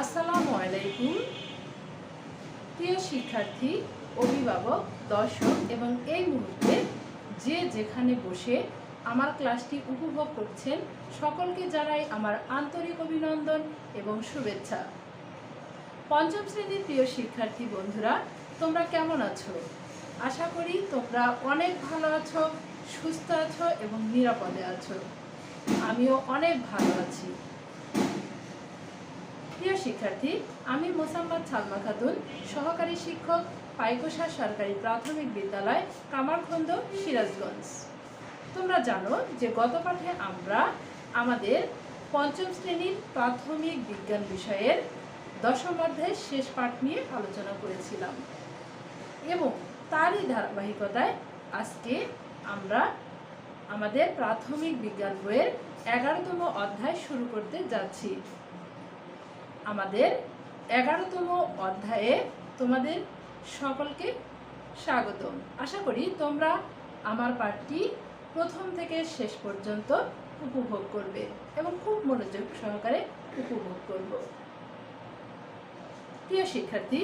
আসসালামু আলাইকুম প্রিয় শিক্ষার্থী, অভিভাবক, দর্শক এবং এই মুহূর্তে যে যেখানে বসে আমার ক্লাসটি উপভোগ করছেন সকলকে জানাই আমার আন্তরিক অভিনন্দন এবং শুভেচ্ছা। পঞ্চম শ্রেণীর প্রিয় শিক্ষার্থী বন্ধুরা, তোমরা কেমন আছো? আশা করি তোমরা অনেক ভালো আছো, সুস্থ আছো এবং নিরাপদে আছো। আমিও অনেক ভালো আছি। প্রিয় শিক্ষার্থী, আমি মোসাম্মদ সালমা খাতুন, সহকারী শিক্ষক, পাইকোষা সরকারি প্রাথমিক বিদ্যালয়, কামারখন্দ, সিরাজগঞ্জ। তোমরা জানো যে গত পাঠে আমরা আমাদের পঞ্চম শ্রেণীর প্রাথমিক বিজ্ঞান বিষয়ের দশম অধ্যায়ের শেষ পাঠ নিয়ে আলোচনা করেছিলাম এবং তারই ধারাবাহিকতায় আজকে আমরা আমাদের প্রাথমিক বিজ্ঞান বইয়ের 11তম অধ্যায় শুরু করতে যাচ্ছি। আমাদের 11তম অধ্যায়ে তোমাদের সকলকে স্বাগতম। আশা করি তোমরা আমার পাঠটি প্রথম থেকে শেষ পর্যন্ত উপভোগ করবে এবং খুব মনোযোগ সহকারে উপভোগ করব। প্রিয় শিক্ষার্থী,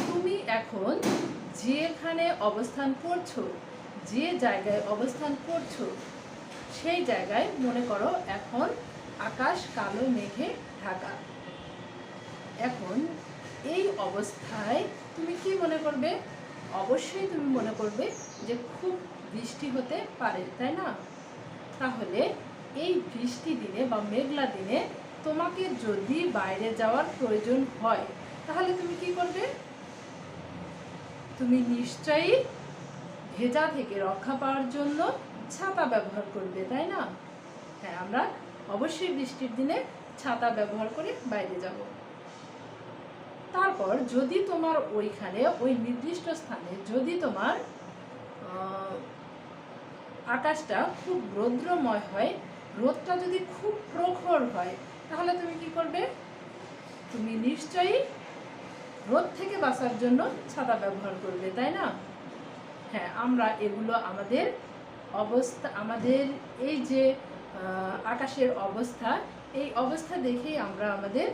তুমি এখন যেখানে অবস্থান করছো, যে জায়গায় অবস্থান করছো, সেই জায়গায় মনে করো এখন আকাশ কালো মেঘে ঢাকা। এখন এই অবস্থায় তুমি কি মনে করবে? অবশ্যই তুমি মনে করবে যে খুব বৃষ্টি হতে পারে, তাই না? তাহলে এই বৃষ্টি দিনে বা মেঘলা দিনে তোমাকে যদি বাইরে যাওয়ার প্রয়োজন হয় তাহলে তুমি কি করবে? তুমি নিশ্চয়ই ভেজা থেকে রক্ষা পাওয়ার জন্য ছাতা ব্যবহার করবে, তাই না? হ্যাঁ, আমরা অবশ্যই বৃষ্টির দিনে ছাতা ব্যবহার করে বাইরে যাব। তারপর যদি তোমার ওইখানে ওই নির্দিষ্ট স্থানে যদি তোমার আকাশটা খুব রৌদ্রময় হয়, রোদটা যদি খুব প্রখর হয়, তাহলে তুমি কি করবে? তুমি নিশ্চয়ই রোদ থেকে বাঁচার জন্য ছাতা ব্যবহার করবে, তাই না? হ্যাঁ, আমরা এগুলো আমাদের অবস্থা, আমাদের এই যে আকাশের অবস্থা, এই অবস্থা দেখেই আমরা আমাদের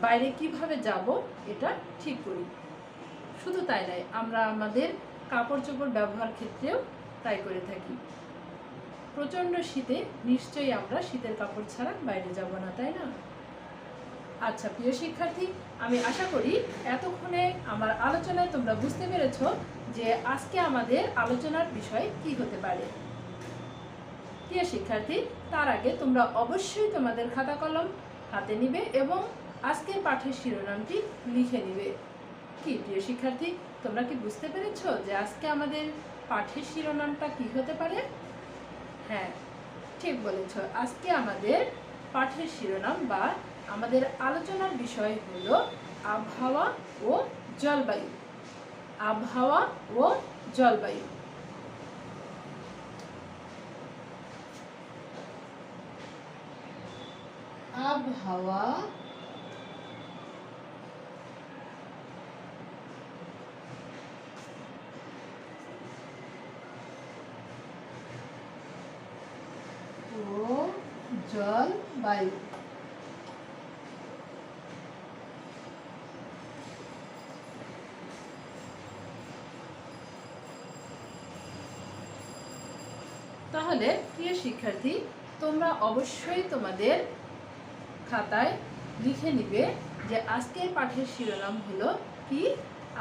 বাইরে কিভাবে যাব এটা ঠিক করি। শুধু তাই নয়, আমরা আমাদের কাপড় চোপড় ব্যবহার ক্ষেত্রেও তাই করে থাকি। প্রচণ্ড শীতে নিশ্চয়ই আমরা শীতের কাপড় ছাড়া বাইরে যাব না, তাই না? আচ্ছা প্রিয় শিক্ষার্থী, আমি আশা করি এতক্ষণে আমার আলোচনায় তোমরা বুঝতে পেরেছো যে আজকে আমাদের আলোচনার বিষয় কি হতে পারে। প্রিয় শিক্ষার্থী, তার আগে তোমরা অবশ্যই তোমাদের খাতা কলম হাতে নিবে এবং আজকের পাঠের শিরোনামটি লিখে নিবে। কি প্রিয় শিক্ষার্থী, তোমরা কি বুঝতে পেরেছো যে আজকে আমাদের পাঠের শিরোনামটা কি হতে পারে? হ্যাঁ, ঠিক বলেছ। আজকে আমাদের পাঠের শিরোনাম বা আমাদের আলোচনার বিষয় হলো আবহাওয়া ও জলবায়ু। আবহাওয়া ও জলবায়ু। আবহাওয়া ও জলবায়ু। তাহলে প্রিয় শিক্ষার্থী, তোমরা অবশ্যই তোমাদের খাতায় লিখে নিবে যে আজকের পাঠের শিরোনাম হলো কি?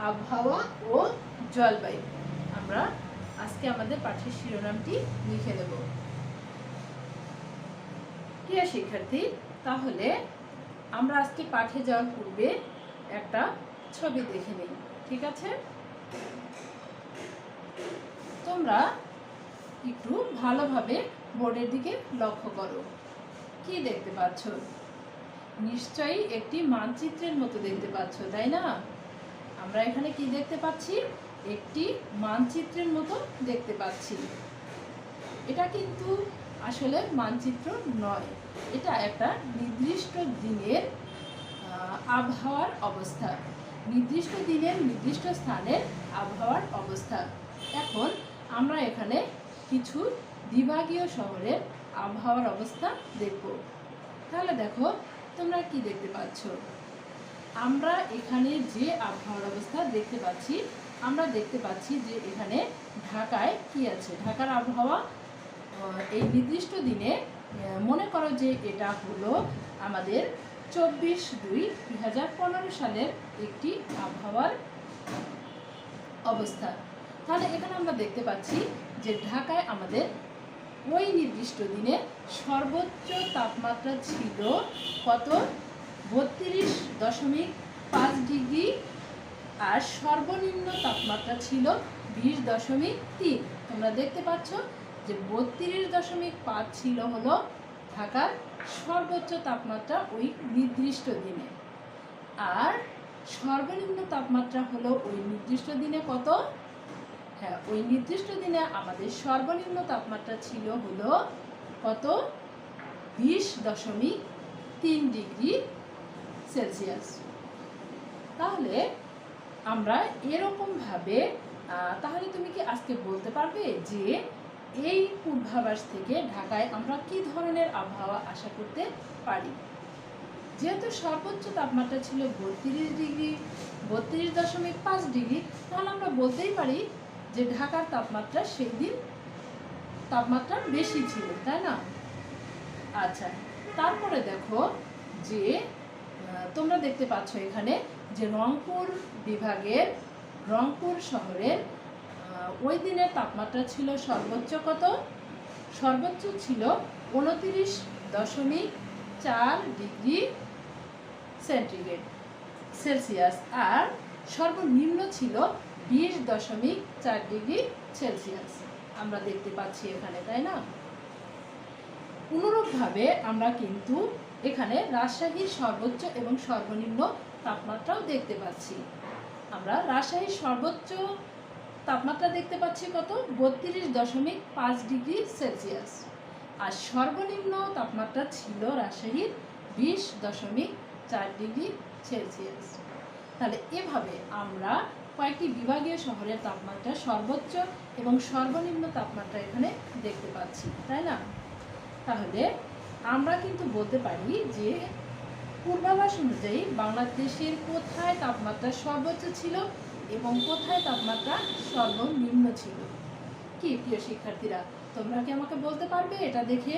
আবহাওয়া ও জলবায়ু। আমরা আজকে আমাদের পাঠের শিরোনামটি লিখে দেব। প্রিয় শিক্ষার্থী, তাহলে আমরা আজকে পাঠে যাওয়ার পূর্বে একটা ছবি দেখে নিই, ঠিক আছে? তোমরা একটু ভালোভাবে বোর্ডের দিকে লক্ষ্য করো। কি দেখতে পাচ্ছ? নিশ্চয়ই একটি মানচিত্রের মতো দেখতে পাচ্ছ, তাই না? আমরা এখানে কি দেখতে পাচ্ছি? একটি মানচিত্রের মতো দেখতে পাচ্ছি। এটা কিন্তু আসলে মানচিত্র নয়, এটা একটা নির্দিষ্ট দিনের আবহাওয়ার অবস্থা, নির্দিষ্ট দিনের নির্দিষ্ট স্থানের আবহাওয়ার অবস্থা। এখন আমরা এখানে কিছু বিভাগীয় শহরের আবহাওয়ার অবস্থা দেখব। তাহলে দেখো তোমরা কি দেখতে পাচ্ছ, আমরা এখানে যে আবহাওয়ার অবস্থা দেখতে পাচ্ছি, আমরা দেখতে পাচ্ছি যে এখানে ঢাকায় কি আছে, ঢাকার আবহাওয়া এই নির্দিষ্ট দিনে মনে করো যে এটা হলো আমাদের 24/2/2015 সালের একটি আবহাওয়ার অবস্থা। তাহলে এখানে আমরা দেখতে পাচ্ছি যে ঢাকায় আমাদের ওই নির্দিষ্ট দিনে সর্বোচ্চ তাপমাত্রা ছিল কত, 32.5 ডিগ্রি, আর সর্বনিম্ন তাপমাত্রা ছিল 20.3। তোমরা দেখতে পাচ্ছ যে 32.5 ছিল হলো ঢাকার সর্বোচ্চ তাপমাত্রা ওই নির্দিষ্ট দিনে, আর সর্বনিম্ন তাপমাত্রা হলো ওই নির্দিষ্ট দিনে কত, হ্যাঁ ওই নির্দিষ্ট দিনে আমাদের সর্বনিম্ন তাপমাত্রা ছিল হলো কত, 20.3 ডিগ্রি সেলসিয়াস। তাহলে আমরা এরকমভাবে, তাহলে তুমি কি আজকে বলতে পারবে যে এই পূর্বাভাস থেকে ঢাকায় আমরা কি ধরনের আবহাওয়া আশা করতে পারি? যেহেতু সর্বোচ্চ তাপমাত্রা ছিল 32.5 ডিগ্রি, তাহলে আমরা বলতেই পারি যে ঢাকার তাপমাত্রা সেই দিন তাপমাত্রা বেশি ছিল, তাই না? আচ্ছা, তারপরে দেখো যে তোমরা দেখতে পাচ্ছ এখানে যে রংপুর বিভাগের, রংপুর শহরের ওই দিনের তাপমাত্রা ছিল সর্বোচ্চ কত, সর্বোচ্চ ছিল 29.4 ডিগ্রি সেলসিয়াস, আর সর্বনিম্ন ছিল 20.4 ডিগ্রি সেলসিয়াস। আমরা দেখতে পাচ্ছি এখানে, তাই না? অনুরূপভাবে আমরা কিন্তু এখানে রাজশাহীর সর্বোচ্চ এবং সর্বনিম্ন তাপমাত্রাও দেখতে পাচ্ছি। আমরা রাজশাহীর সর্বোচ্চ তাপমাত্রা দেখতে পাচ্ছি কত, 32.5 ডিগ্রি সেলসিয়াস, আর সর্বনিম্ন তাপমাত্রা ছিল রাজশাহীর 20.4 ডিগ্রি সেলসিয়াস। তাহলে এভাবে আমরা কয়েকটি বিভাগীয় শহরের তাপমাত্রা সর্বোচ্চ এবং সর্বনিম্ন তাপমাত্রা এখানে দেখতে পাচ্ছি, তাই না? তাহলে আমরা কিন্তু বলতে পারি যে পূর্বাভাস অনুযায়ী বাংলাদেশের কোথায় তাপমাত্রা সর্বোচ্চ ছিল এবং কোথায় তাপমাত্রা সর্বনিম্ন ছিল। কি প্রিয় শিক্ষার্থীরা, তোমরা কি আমাকে বলতে পারবে এটা দেখে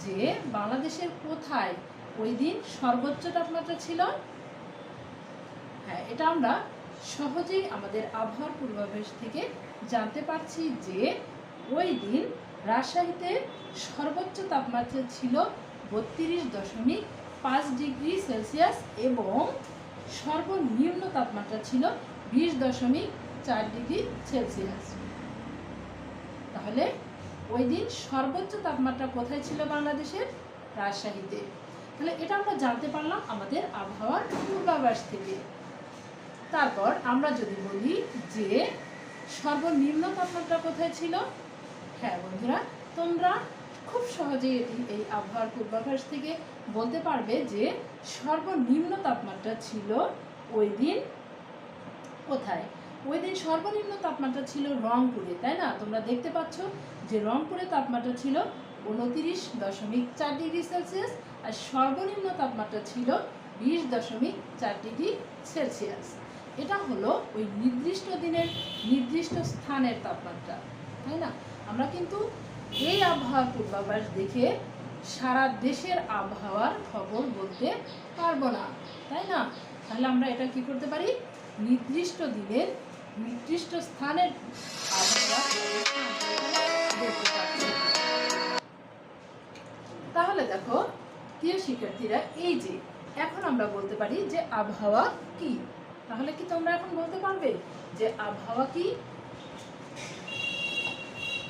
যে বাংলাদেশের কোথায় ওই দিন সর্বোচ্চ তাপমাত্রা ছিল? হ্যাঁ, এটা আমরা সহজেই আমাদের আবহাওয়ার পূর্বাভাস থেকে জানতে পারছি যে ওই দিন রাজশাহীতে সর্বোচ্চ তাপমাত্রা ছিল 32.5 ডিগ্রি সেলসিয়াস এবং সর্বনিম্ন তাপমাত্রা ছিল 20.4 ডিগ্রি সেলসিয়াস। তাহলে ওই দিন সর্বোচ্চ তাপমাত্রা কোথায় ছিল বাংলাদেশের? রাজশাহীতে। তাহলে এটা আমরা জানতে পারলাম আমাদের আবহাওয়ার পূর্বাভাস থেকে। তারপর আমরা যদি বলি যে সর্বনিম্ন তাপমাত্রা কোথায় ছিল, হ্যাঁ বন্ধুরা, তোমরা খুব সহজেই এই আবহাওয়ার পূর্বাভাস থেকে বলতে পারবে যে সর্বনিম্ন তাপমাত্রা ছিল ওই দিন কোথায়? ওই দিন সর্বনিম্ন তাপমাত্রা ছিল রংপুরে, তাই না? তোমরা দেখতে পাচ্ছ যে রংপুরে তাপমাত্রা ছিল 29.4 ডিগ্রি সেলসিয়াস, আর সর্বনিম্ন তাপমাত্রা ছিল 20.4 ডিগ্রি সেলসিয়াস। এটা হলো ওই নির্দিষ্ট দিনের নির্দিষ্ট স্থানের তাপমাত্রা, তাই না? আমরা কিন্তু এই আবহাওয়ার পূর্বাভাস দেখে সারা দেশের আবহাওয়ার খবর বলতে পারবো না, তাই না? তাহলে আমরা এটা কি করতে পারি? নির্দিষ্ট দিনের নির্দিষ্ট স্থানের আবহাওয়া দেখতে পাচ্ছি। তাহলে দেখো প্রিয় শিক্ষার্থীরা, এই যে এখন আমরা বলতে পারি যে আবহাওয়া কি। তাহলে কি তোমরা এখন বলতে পারবে যে আবহাওয়া কি?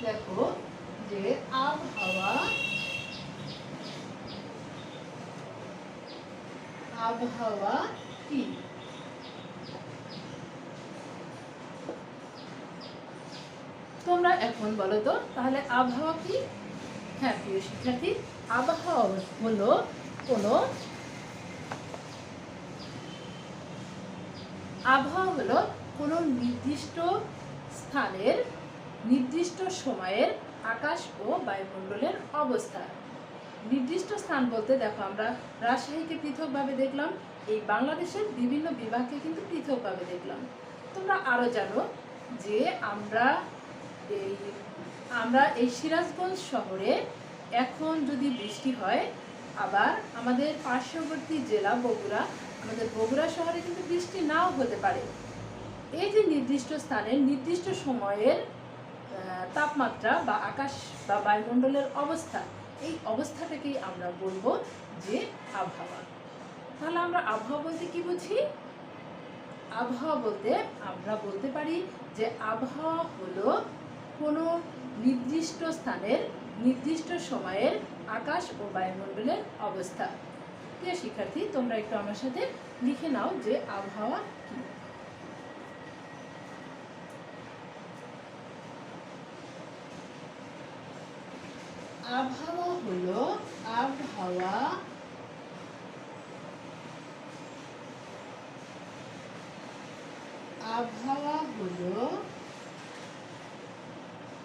দেখো যে আবহাওয়া কি? তোমরা এখন বলো তো তাহলে আবহাওয়া কি? হ্যাঁ প্রিয় শিক্ষার্থী, আবহাওয়া হলো কোনো নির্দিষ্ট স্থানের নির্দিষ্ট সময়ের আকাশ ও বায়ুমণ্ডলের অবস্থা। নির্দিষ্ট স্থান বলতে দেখো আমরা রাজশাহীকে পৃথকভাবে দেখলাম, এই বাংলাদেশের বিভিন্ন বিভাগকে কিন্তু পৃথকভাবে দেখলাম। তোমরা আরও জানো যে আমরা এই সিরাজগঞ্জ শহরে এখন যদি বৃষ্টি হয়, আবার আমাদের পার্শ্ববর্তী জেলা বগুড়া, আমাদের বগুড়া শহরে কিন্তু বৃষ্টি নাও হতে পারে। এই যে নির্দিষ্ট স্থানের নির্দিষ্ট সময়ের তাপমাত্রা বা আকাশ বা বায়ুমণ্ডলের অবস্থা, এই অবস্থাটাকেই আমরা বলবো যে আবহাওয়া। তাহলে আমরা আবহাওয়া বলতে কি বুঝি? আবহাওয়া বলতে আমরা বলতে পারি যে আবহাওয়া হলো কোনো নির্দিষ্ট স্থানের নির্দিষ্ট সময়ের আকাশ ও বায়ুমণ্ডলের অবস্থা। প্রিয় শিক্ষার্থী, তোমরা একটু আমার সাথে লিখে নাও যে আবহাওয়া কি। আবহাওয়া হলো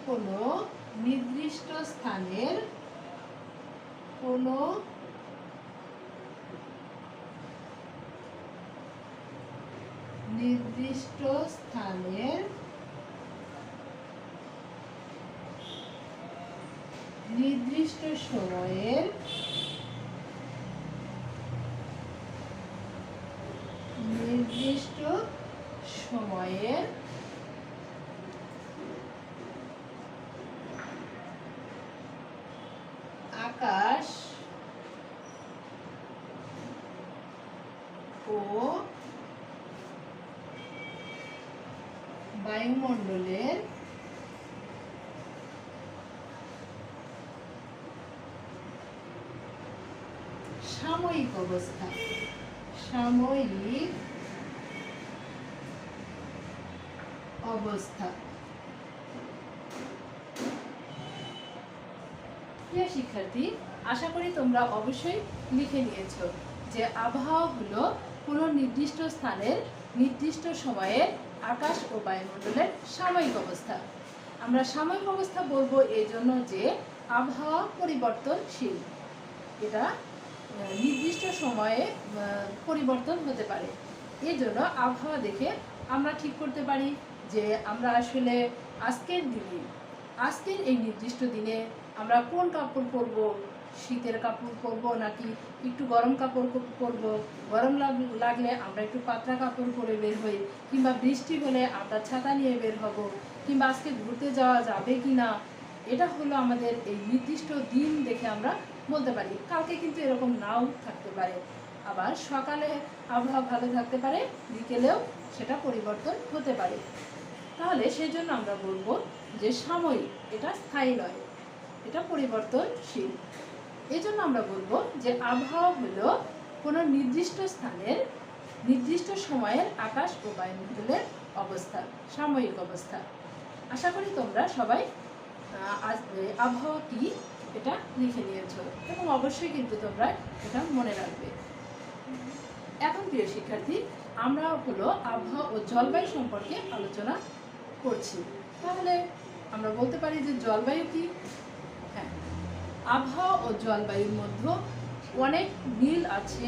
কোনো নির্দিষ্ট স্থানের নির্দিষ্ট সময়ের আকাশ ও বায়ুমণ্ডলের সাময়িক অবস্থা। প্রিয় শিক্ষার্থী, আশা করি তোমরা অবশ্যই লিখে নিয়েছো যে আবহাওয়া হলো কোনো নির্দিষ্ট স্থানের নির্দিষ্ট সময়ের আকাশ ও বায়ুমণ্ডলের সাময়িক অবস্থা। আমরা সাময়িক অবস্থা বলবো এই জন্য যে আবহাওয়া পরিবর্তনশীল, এটা নির্দিষ্ট সময়ে পরিবর্তন হতে পারে। এই জন্য আবহাওয়া দেখে আমরা ঠিক করতে পারি যে আমরা আসলে আজকের এই নির্দিষ্ট দিনে আমরা কোন কাপড় পরবো, শীতের কাপড় পরবো নাকি একটু গরম কাপড় পরবো, গরম লাগলে আমরা একটু পাতলা কাপড় পরে বের হই, কিংবা বৃষ্টি হলে আমরা ছাতা নিয়ে বের হব, কিংবা আজকে ঘুরতে যাওয়া যাবে কি না, এটা হলো আমাদের এই নির্দিষ্ট দিন দেখে আমরা বলতে পারি। কালকে কিন্তু এরকম নাও থাকতে পারে, আবার সকালে আবহাওয়া ভালো থাকতে পারে, বিকেলেও সেটা পরিবর্তন হতে পারে। তাহলে সেই জন্য আমরা বলবো যে সাময়িক, এটা স্থায়ী নয়, এটা পরিবর্তনশীল। এই জন্য আমরা বলবো যে আবহাওয়া হলো কোনো নির্দিষ্ট স্থানের নির্দিষ্ট সময়ের আকাশ ও বায়ুমণ্ডলের অবস্থা, সাময়িক অবস্থা। আশা করি তোমরা সবাই আবহাওয়া কি এটা লিখে নিয়েছো এবং অবশ্যই কিন্তু তোমরা এটা মনে রাখবে। এখন প্রিয় শিক্ষার্থী, আমরা হলো আবহাওয়া ও জলবায়ু সম্পর্কে আলোচনা করছি। তাহলে আমরা বলতে পারি যে জলবায়ু কি? হ্যাঁ, আবহাওয়া ও জলবায়ুর মধ্যে অনেক মিল আছে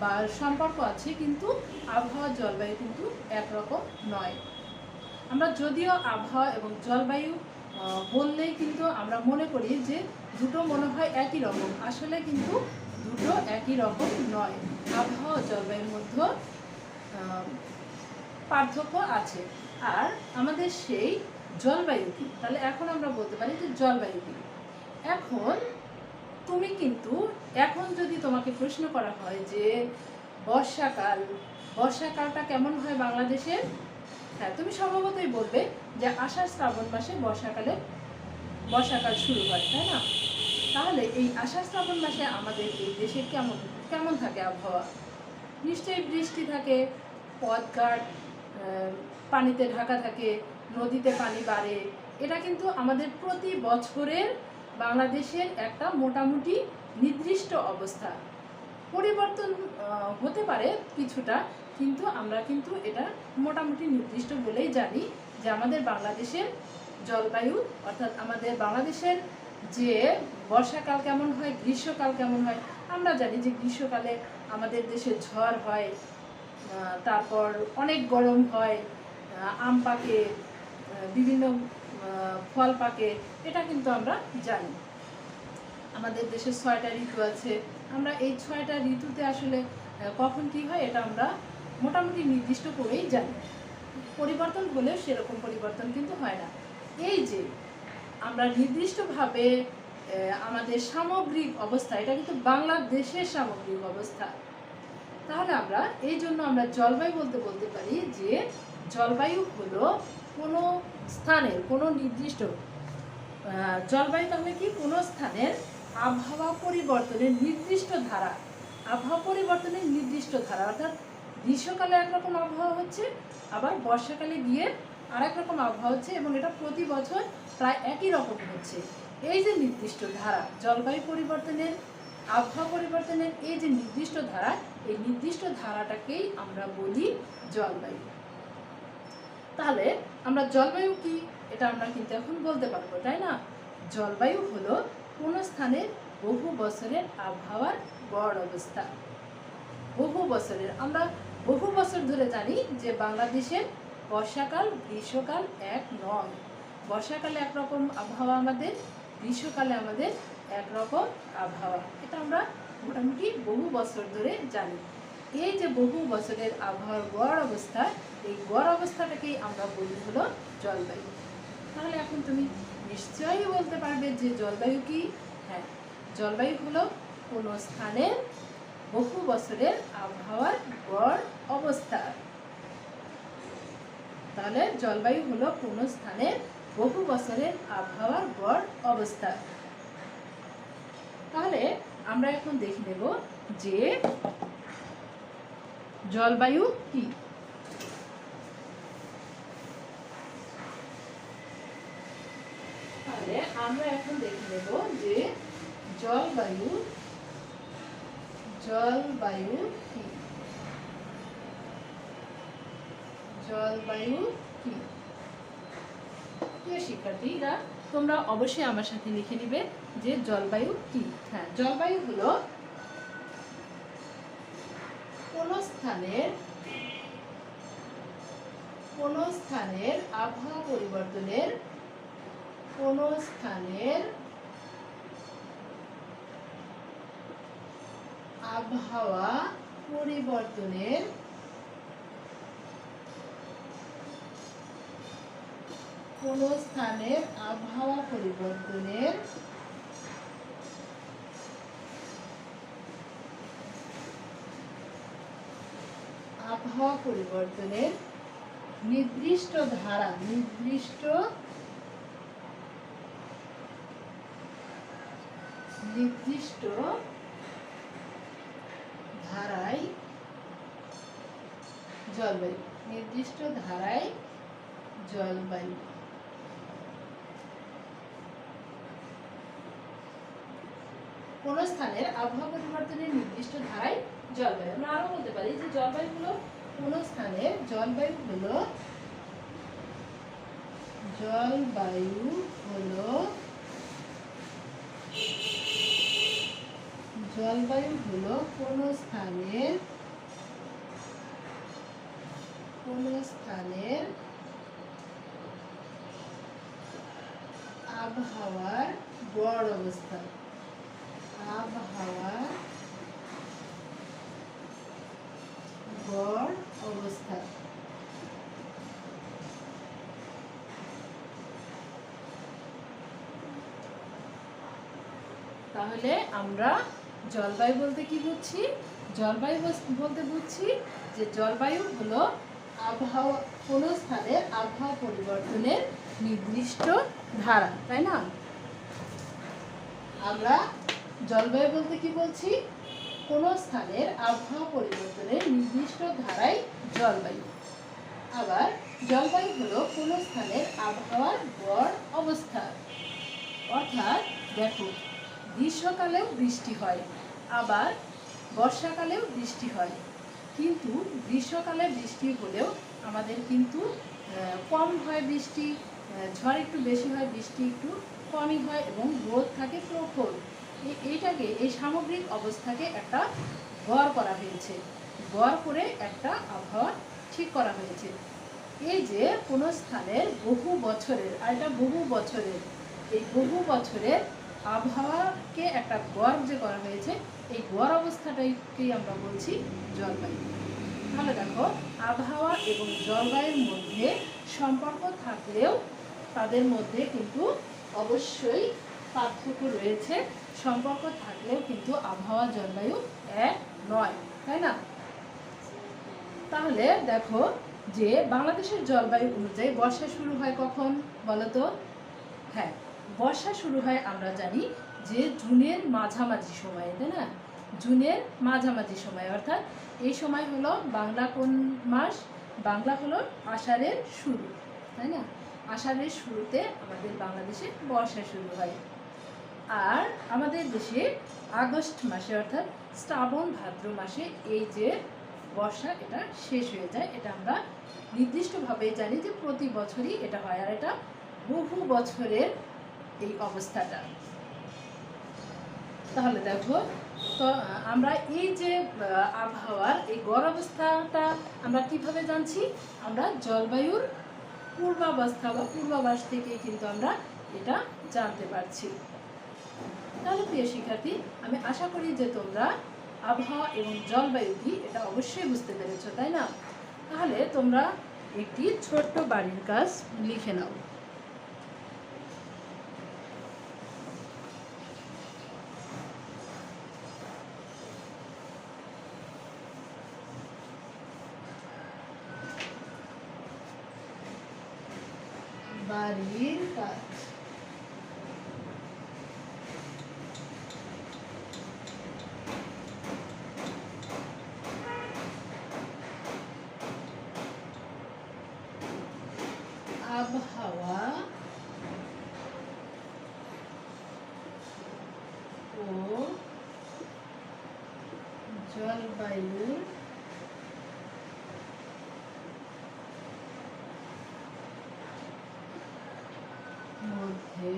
বা সম্পর্ক আছে, কিন্তু আবহাওয়া জলবায়ু কিন্তু একরকম নয়। আমরা যদিও আবহাওয়া এবং জলবায়ু বললেই কিন্তু আমরা মনে করি যে দুটো মনে হয় একই রকম, আসলে কিন্তু দুটো একই রকম নয়। আবহাওয়া জলবায়ুর মধ্যে পার্থক্য আছে। আর আমাদের সেই জলবায়ু কি? তাহলে এখন আমরা বলতে পারি যে জলবায়ু কি। এখন যদি তোমাকে প্রশ্ন করা হয় যে বর্ষাকালটা কেমন হয় বাংলাদেশের, হ্যাঁ, তুমি স্বভাবতই বলবে যে আষাঢ় শ্রাবণ মাসে বর্ষাকাল শুরু হয়, তাই না? তাহলে এই আষাঢ় শ্রাবণ মাসে আমাদের এই দেশে কেমন থাকে আবহাওয়া? নিশ্চয়ই বৃষ্টি থাকে, পথঘাট পানিতে ঢাকা থাকে, নদীতে পানি বাড়ে। এটা কিন্তু আমাদের প্রতি বছরের বাংলাদেশের একটা মোটামুটি নির্দিষ্ট অবস্থা। পরিবর্তন হতে পারে কিছুটা, কিন্তু আমরা কিন্তু এটা মোটামুটি নির্দিষ্ট বলেই জানি যে আমাদের বাংলাদেশের জলবায়ু, অর্থাৎ আমাদের বাংলাদেশের যে বর্ষাকাল কেমন হয়, গ্রীষ্মকাল কেমন হয়। আমরা জানি যে গ্রীষ্মকালে আমাদের দেশে ঝড় হয়, তারপর অনেক গরম হয়, আম পাকে, বিভিন্ন ফল পাকে, এটা কিন্তু আমরা জানি। আমাদের দেশে 6টা ঋতু আছে। আমরা এই 6টা ঋতুতে আসলে কখন কি হয় এটা আমরা মোটামুটি নির্দিষ্ট করেই জানি। পরিবর্তন হলেও সেরকম পরিবর্তন কিন্তু হয় না। এই যে আমরা নির্দিষ্টভাবে আমাদের সামগ্রিক অবস্থা, এটা কিন্তু বাংলাদেশের সামগ্রিক অবস্থা। তাহলে আমরা এই জন্য আমরা জলবায়ু বলতে পারি যে জলবায়ু হলো কোনো স্থানের কোনো নির্দিষ্ট জলবায়ু, তাহলে কি কোনো স্থানের আবহাওয়া পরিবর্তনের নির্দিষ্ট ধারা, আবহাওয়া পরিবর্তনের নির্দিষ্ট ধারা। অর্থাৎ গ্রীষ্মকালে একরকম আবহাওয়া হচ্ছে, আবার বর্ষাকালে গিয়ে আরেক রকম আবহাওয়া হচ্ছে, এবং এটা প্রতি বছর প্রায় একই রকম হচ্ছে। এই যে নির্দিষ্ট ধারা, জলবায়ু পরিবর্তনের, আবহাওয়া পরিবর্তনের এই যে নির্দিষ্ট ধারা, এই নির্দিষ্ট ধারাটাকেই আমরা বলি জলবায়ু। তাহলে আমরা জলবায়ু কি এটা আমরা কিন্তু এখন বলতে পারবো, তাই না? জলবায়ু হলো কোনো স্থানের বহু বছরের আবহাওয়ার গড় অবস্থা। বহু বছরের, আমরা বহু বছর ধরে জানি যে বাংলাদেশের বর্ষাকাল গ্রীষ্মকাল এক নয়। বর্ষাকালে একরকম আবহাওয়া আমাদের, গ্রীষ্মকালে আমাদের একরকম আবহাওয়া, এটা আমরা মোটামুটি বহু বছর ধরে জানি। এই যে বহু বছরের আবহাওয়ার গড় অবস্থা, এই গড় অবস্থাটাকেই আমরা বলি হলো জলবায়ু। তাহলে এখন তুমি নিশ্চয়ই বলতে পারবে যে জলবায়ু কি? হ্যাঁ, জলবায়ু হলো কোনো স্থানের বহু বছরের আবহাওয়ার গড় অবস্থা। তাহলে জলবায়ু হলো কোনো স্থানের বহু বছরের আবহাওয়ার গড় অবস্থা। তাহলে আমরা এখন দেখে নেব যে জলবায়ু কি। তাহলে আমরা এখন দেখে নেব যে জলবায়ু কি। জলবায়ু কি? প্রিয় শিক্ষার্থীরা, তোমরা অবশ্যই আমার সাথে লিখে নিবে যে জলবায়ু কি। হ্যাঁ, জলবায়ু হলো কোন স্থানের আবহাওয়া পরিবর্তনের, কোন স্থানের আবহাওয়া পরিবর্তনের নির্দিষ্ট ধারায় জলবায়ু। কোন স্থানের আবহাওয়া পরিবর্তনের নির্দিষ্ট ধারায় জলবায়ু। আমরা আরো বলতে পারি যে জলবায়ু হলো কোন স্থানের, জলবায়ু হলো কোন স্থানের আবহাওয়ার গড় অবস্থা। তাহলে আমরা জলবায়ু বলতে কি বুঝছি? জলবায়ু বলতে বুঝছি যে জলবায়ু হলো আবহাওয়া, কোন স্থানের আবহাওয়া পরিবর্তনের নির্দিষ্ট ধারা, তাই না? আমরা জলবায়ু বলতে কি বলছি? কোন স্থানের আবহাওয়া পরিবর্তনের নির্দিষ্ট ধারাই জলবায়ু। আবার জলবায়ু হলো কোন স্থানের আবহাওয়ার গড় অবস্থা। অর্থাৎ দেখো, গ্রীষ্মকালেও বৃষ্টি হয়, আবার বর্ষাকালেও বৃষ্টি হয়, কিন্তু গ্রীষ্মকালে বৃষ্টি হলেও আমাদের কিন্তু কম হয় বৃষ্টি, ঝড় একটু বেশি হয়, বৃষ্টি একটু কমই হয় এবং রোদ থাকে প্রখর। এইটাকে, এই সামগ্রিক অবস্থাকে একটা গড় করা হয়েছে, গড় করে একটা আবহাওয়া ঠিক করা হয়েছে। এই যে কোনো স্থানের বহু বছরের, আর এটা বহু বছরের, এই বহু বছরের আবহাওয়াকে একটা গড় যে করা হয়েছে, এই গড় অবস্থাটাকেই আমরা বলছি জলবায়ু। তাহলে দেখো, আবহাওয়া এবং জলবায়ুর মধ্যে সম্পর্ক থাকলেও তাদের মধ্যে কিন্তু অবশ্যই পার্থক্য রয়েছে। সম্পর্ক থাকলেও কিন্তু আবহাওয়া জলবায়ু এক নয়, তাই না? তাহলে দেখো যে বাংলাদেশের জলবায়ু অনুযায়ী বর্ষা শুরু হয় কখন বলো তো? হ্যাঁ, বর্ষা শুরু হয় আমরা জানি যে জুনের মাঝামাঝি সময়ে, তাই না? জুনের মাঝামাঝি সময়, অর্থাৎ এই সময় হলো বাংলা কোন মাস? বাংলা হলো আষাঢ়ের শুরু, তাই না? আষাঢ়ের শুরুতে আমাদের বাংলাদেশে বর্ষা শুরু হয়। আর আমাদের দেশে আগস্ট মাসে, অর্থাৎ শ্রাবণ ভাদ্র মাসে এই যে বর্ষা, এটা শেষ হয়ে যায়। এটা আমরা নির্দিষ্টভাবে জানি যে প্রতি বছরই এটা হয়, আর এটা বহু বছরের এই অবস্থাটা। তাহলে দেখো, তো আমরা এই যে আবহাওয়ার এই গড় অবস্থাটা আমরা কিভাবে জানছি? আমরা জলবায়ুর পূর্বাবস্থা বা পূর্বাভাস থেকে কিন্তু আমরা এটা জানতে পারছি। তাহলে প্রিয় শিক্ষার্থী, আমি আশা করি যে তোমরা আবহাওয়া এবং জলবায়ু কি এটা অবশ্যই বুঝতে পেরেছো, তাই না? তাহলে তোমরা একটি ছোট্ট বাড়ির কাজ লিখে নাও। বাড়ির কাজ। আবহাওয়া ও জলবায়ুর মধ্যে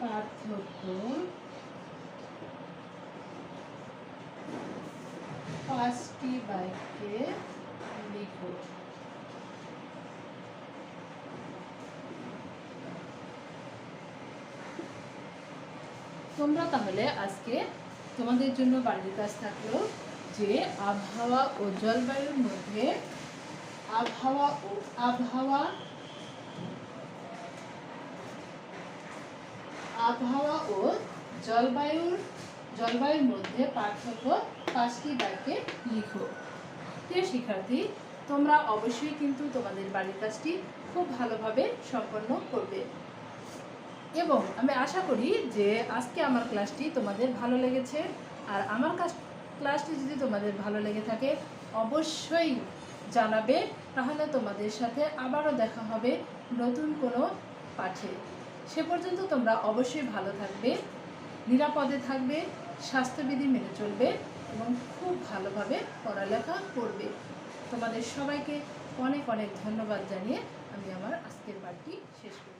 পার্থক্য 5টি বাক্যে লিখো। তোমরা তাহলে আজকে তোমাদের জন্য বাড়ির কাজ থাকলো যে আবহাওয়া ও জলবায়ুর মধ্যে আবহাওয়া ও জলবায়ুর মধ্যে পার্থক্য 5টি বাক্যে লিখো। প্রিয় শিক্ষার্থী, তোমরা অবশ্যই কিন্তু তোমাদের বাড়ির কাজটি খুব ভালোভাবে সম্পন্ন করবে এবং আমি আশা করি যে আজকে আমার ক্লাসটি তোমাদের ভালো লেগেছে। আর আমার ক্লাসটি যদি তোমাদের ভালো লেগে থাকে অবশ্যই জানাবে, তাহলে তোমাদের সাথে আবারও দেখা হবে নতুন কোনো পাঠে। সে পর্যন্ত তোমরা অবশ্যই ভালো থাকবে, নিরাপদে থাকবে, স্বাস্থ্যবিধি মেনে চলবে এবং খুব ভালোভাবে পড়ালেখা করবে। তোমাদের সবাইকে অনেক অনেক ধন্যবাদ জানিয়ে আমি আমার আজকের পাঠটি শেষ করি।